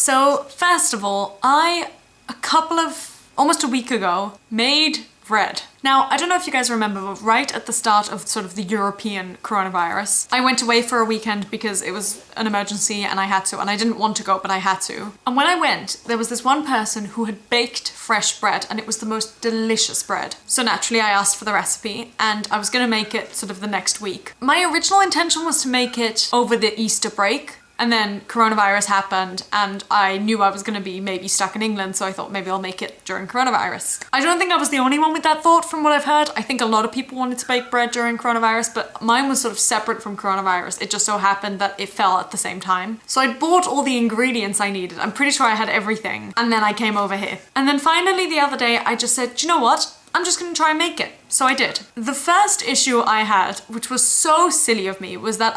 So first of all, almost a week ago, made bread. Now, I don't know if you guys remember, but right at the start of sort of the European coronavirus, I went away for a weekend because it was an emergency and I had to, and I didn't want to go, but I had to. And when I went, there was this one person who had baked fresh bread and it was the most delicious bread. So naturally I asked for the recipe and I was gonna make it sort of the next week. My original intention was to make it over the Easter break. And then coronavirus happened and I knew I was gonna be maybe stuck in England, so I thought maybe I'll make it during coronavirus. I don't think I was the only one with that thought from what I've heard. I think a lot of people wanted to bake bread during coronavirus, but mine was sort of separate from coronavirus. It just so happened that it fell at the same time. So I bought all the ingredients I needed. I'm pretty sure I had everything. And then I came over here. And then finally the other day I just said, do you know what? I'm just gonna try and make it. So I did. The first issue I had, which was so silly of me, was that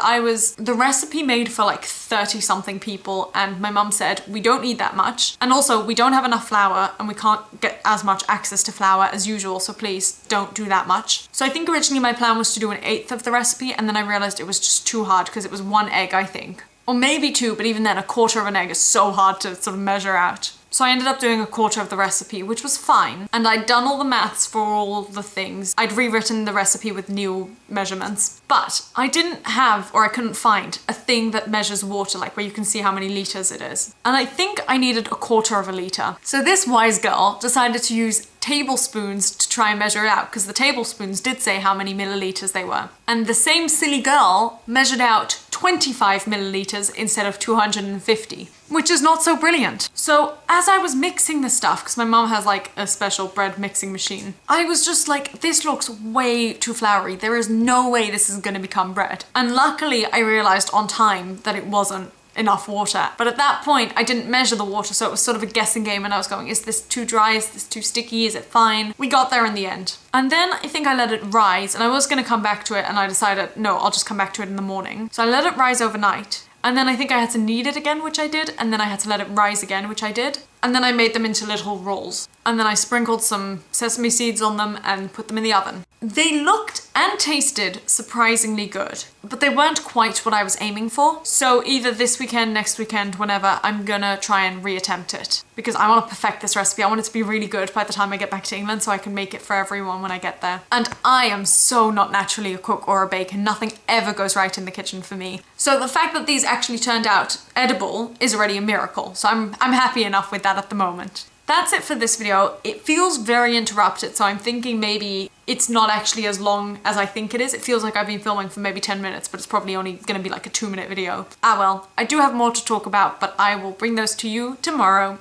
the recipe made for like 30 something people and my mum said, we don't need that much. And also we don't have enough flour and we can't get as much access to flour as usual, so please don't do that much. So I think originally my plan was to do 1/8 of the recipe and then I realized it was just too hard because it was 1 egg, I think. Or maybe 2, but even then 1/4 of an egg is so hard to sort of measure out. So I ended up doing 1/4 of the recipe, which was fine. And I'd done all the maths for all the things. I'd rewritten the recipe with new measurements. But I didn't have, or I couldn't find, a thing that measures water, like where you can see how many liters it is. And I think I needed 1/4 of a liter. So this wise girl decided to use tablespoons to try and measure it out, because the tablespoons did say how many milliliters they were. And the same silly girl measured out 25 milliliters instead of 250, which is not so brilliant. So as I was mixing the stuff, because my mom has like a special bread mixing machine, I was just like, this looks way too floury. There is no way this is gonna become bread. And luckily I realized on time that it wasn't enough water. But at that point, I didn't measure the water, so it was sort of a guessing game and I was going, is this too dry? Is this too sticky? Is it fine? We got there in the end. And then I think I let it rise and I was gonna come back to it and I decided, no, I'll just come back to it in the morning. So I let it rise overnight. And then I think I had to knead it again, which I did. And then I had to let it rise again, which I did. And then I made them into little rolls. And then I sprinkled some sesame seeds on them and put them in the oven. They looked and tasted surprisingly good, but they weren't quite what I was aiming for. So either this weekend, next weekend, whenever, I'm gonna try and reattempt it because I want to perfect this recipe. I want it to be really good by the time I get back to England so I can make it for everyone when I get there. And I am so not naturally a cook or a baker. Nothing ever goes right in the kitchen for me. So the fact that these actually turned out edible is already a miracle. So I'm happy enough with that at the moment. That's it for this video. It feels very interrupted, so I'm thinking maybe it's not actually as long as I think it is. It feels like I've been filming for maybe 10 minutes, but it's probably only gonna be like a 2-minute video. Ah well, I do have more to talk about, but I will bring those to you tomorrow.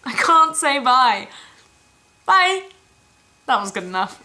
I can't say bye. Bye! That was good enough.